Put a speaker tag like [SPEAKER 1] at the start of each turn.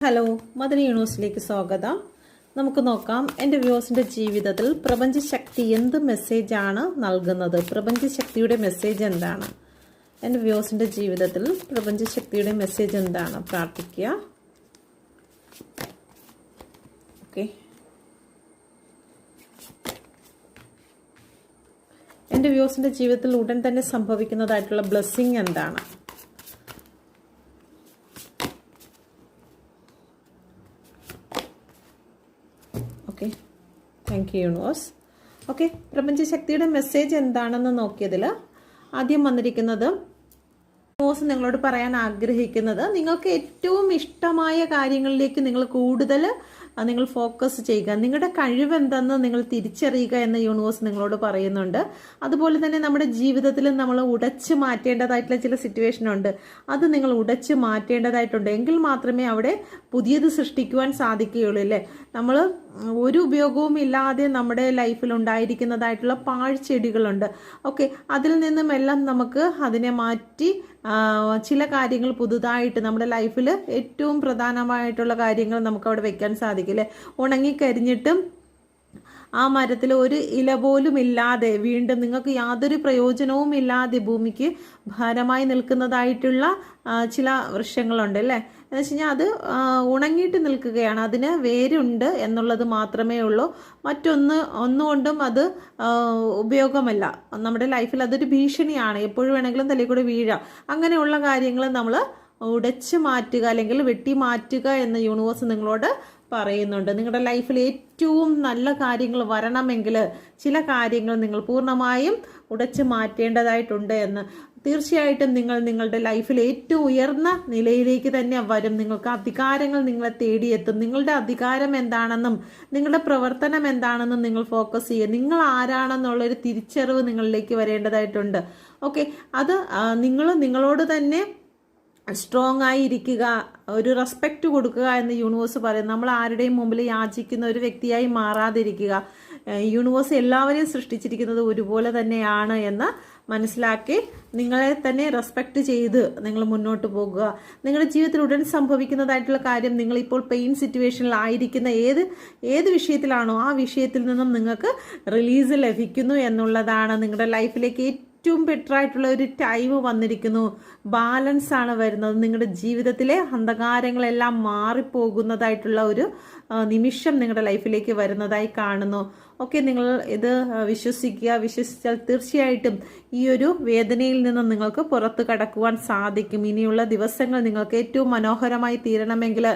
[SPEAKER 1] Hello, Madani യൂണിവേഴ്സിലേക്ക് സ്വാഗതം. നമുക്ക് നോക്കാം, എൻ്റെ വ്യൂവേഴ്സിൻ്റെ ജീവിതത്തിൽ പ്രപഞ്ചശക്തി എന്ത് മെസ്സേജാണ് നൽകുന്നത്? പ്രപഞ്ചശക്തിയുടെ മെസ്സേജ് എന്താണ്? എൻ്റെ വ്യൂവേഴ്സിൻ്റെ ജീവിതത്തിൽ പ്രപഞ്ചശക്തിയുടെ മെസ്സേജ് എന്താണ്? പ്രാർത്ഥിക്കുക. ഓക്കെ, എൻ്റെ വ്യൂവേഴ്സിൻ്റെ ജീവിതത്തിൽ ഉടൻ തന്നെ സംഭവിക്കുന്നതായിട്ടുള്ള ബ്ലെസ്സിങ് എന്താണ്? Okay, thank you universe. Okay, പ്രപഞ്ചശക്തിയുടെ മെസ്സേജ് എന്താണെന്ന് നോക്കിയതിൽ ആദ്യം വന്നിരിക്കുന്നത് യൂണിവേഴ്സ് നിങ്ങളോട് പറയാൻ ആഗ്രഹിക്കുന്നത്, നിങ്ങൾക്ക് ഏറ്റവും ഇഷ്ടമായ കാര്യങ്ങളിലേക്ക് നിങ്ങൾ കൂടുതൽ നിങ്ങൾ ഫോക്കസ് ചെയ്യുക, നിങ്ങളുടെ കഴിവ് എന്തെന്ന് നിങ്ങൾ തിരിച്ചറിയുക എന്ന് യൂണിവേഴ്സ് നിങ്ങളോട് പറയുന്നുണ്ട്. അതുപോലെ തന്നെ നമ്മുടെ ജീവിതത്തിൽ നമ്മൾ ഉടച്ചു മാറ്റേണ്ടതായിട്ടുള്ള ചില സിറ്റുവേഷൻ ഉണ്ട്, അത് നിങ്ങൾ ഉടച്ചു മാറ്റേണ്ടതായിട്ടുണ്ട്. എങ്കിൽ മാത്രമേ അവിടെ പുതിയത് സൃഷ്ടിക്കുവാൻ സാധിക്കുകയുള്ളൂ. അല്ലേ, നമ്മൾ ഒരു ഉപയോഗവും ഇല്ലാതെ നമ്മുടെ ലൈഫിൽ ഉണ്ടായിരിക്കുന്നതായിട്ടുള്ള പാഴ്ചെടികളുണ്ട്. ഓക്കെ, അതിൽ നിന്നും എല്ലാം നമുക്ക് അതിനെ മാറ്റി ചില കാര്യങ്ങൾ പുതുതായിട്ട് നമ്മുടെ ലൈഫിൽ ഏറ്റവും പ്രധാനമായിട്ടുള്ള കാര്യങ്ങൾ നമുക്ക് അവിടെ വെക്കാൻ സാധിക്കില്ലേ. ഉണങ്ങിക്കരിഞ്ഞിട്ടും ആ മരത്തിൽ ഒരു ഇല പോലും ഇല്ലാതെ വീണ്ടും നിങ്ങൾക്ക് യാതൊരു പ്രയോജനവും ഇല്ലാതെ ഭൂമിക്ക് ഭാരമായി നിൽക്കുന്നതായിട്ടുള്ള ചില വൃക്ഷങ്ങളുണ്ട് അല്ലേ. എന്ന് വെച്ച് കഴിഞ്ഞാൽ അത് ഉണങ്ങിയിട്ട് നിൽക്കുകയാണ്, അതിന് വേരുണ്ട് എന്നുള്ളത് മാത്രമേ ഉള്ളൂ. ഒന്നുകൊണ്ടും അത് ഉപയോഗമല്ല. നമ്മുടെ ലൈഫിൽ അതൊരു ഭീഷണിയാണ്, എപ്പോഴും വേണമെങ്കിലും തലയിൽ കൂടെ വീഴാം. അങ്ങനെയുള്ള കാര്യങ്ങൾ നമ്മൾ ഉടച്ചു മാറ്റുക അല്ലെങ്കിൽ വെട്ടി മാറ്റുക എന്ന് യൂണിവേഴ്സ് നിങ്ങളോട് പറയുന്നുണ്ട്. നിങ്ങളുടെ ലൈഫിൽ ഏറ്റവും നല്ല കാര്യങ്ങൾ വരണമെങ്കിൽ ചില കാര്യങ്ങൾ നിങ്ങൾ പൂർണ്ണമായും ഉടച്ചു മാറ്റേണ്ടതായിട്ടുണ്ട് എന്ന്. തീർച്ചയായിട്ടും നിങ്ങൾ നിങ്ങളുടെ ലൈഫിൽ ഏറ്റവും ഉയർന്ന നിലയിലേക്ക് തന്നെ വരും. നിങ്ങൾക്ക് അധികാരങ്ങൾ നിങ്ങളെ തേടിയെത്തും. നിങ്ങളുടെ അധികാരം എന്താണെന്നും നിങ്ങളുടെ പ്രവർത്തനം എന്താണെന്നും നിങ്ങൾ ഫോക്കസ് ചെയ്യുക. നിങ്ങൾ ആരാണെന്നുള്ളൊരു തിരിച്ചറിവ് നിങ്ങളിലേക്ക് വരേണ്ടതായിട്ടുണ്ട്. ഓക്കെ, അത് നിങ്ങളോട് തന്നെ സ്ട്രോങ് ആയി ഇരിക്കുക, ഒരു റെസ്പെക്റ്റ് കൊടുക്കുക എന്ന് യൂണിവേഴ്സ് പറയും. നമ്മൾ ആരുടെയും മുമ്പിൽ യാചിക്കുന്ന ഒരു വ്യക്തിയായി മാറാതിരിക്കുക. യൂണിവേഴ്സ് എല്ലാവരെയും സൃഷ്ടിച്ചിരിക്കുന്നത് ഒരുപോലെ തന്നെയാണ് എന്ന് മനസ്സിലാക്കി നിങ്ങളെ തന്നെ റെസ്പെക്റ്റ് ചെയ്ത് നിങ്ങൾ മുന്നോട്ട് പോകുക. നിങ്ങളുടെ ജീവിതത്തിൽ ഉടൻ സംഭവിക്കുന്നതായിട്ടുള്ള കാര്യം, നിങ്ങളിപ്പോൾ പെയിൻ സിറ്റുവേഷനിൽ ആയിരിക്കുന്ന ഏത് വിഷയത്തിലാണോ ആ വിഷയത്തിൽ നിന്നും നിങ്ങൾക്ക് റിലീസ് ലഭിക്കുന്നു എന്നുള്ളതാണ്. നിങ്ങളുടെ ലൈഫിലേക്ക് ഏറ്റവും ബെറ്റർ ആയിട്ടുള്ള ഒരു ടൈം വന്നിരിക്കുന്നു. ബാലൻസ് ആണ് വരുന്നത്. നിങ്ങളുടെ ജീവിതത്തിലെ അന്ധകാരങ്ങളെല്ലാം മാറിപ്പോകുന്നതായിട്ടുള്ള ഒരു നിമിഷം നിങ്ങളുടെ ലൈഫിലേക്ക് വരുന്നതായി കാണുന്നു. ഓക്കെ, നിങ്ങൾ ഇത് വിശ്വസിക്കുക. വിശ്വസിച്ചാൽ തീർച്ചയായിട്ടും ഈ ഒരു വേദനയിൽ നിന്ന് നിങ്ങൾക്ക് പുറത്ത് കടക്കുവാൻ സാധിക്കും. ഇനിയുള്ള ദിവസങ്ങൾ നിങ്ങൾക്ക് ഏറ്റവും മനോഹരമായി തീരണമെങ്കിൽ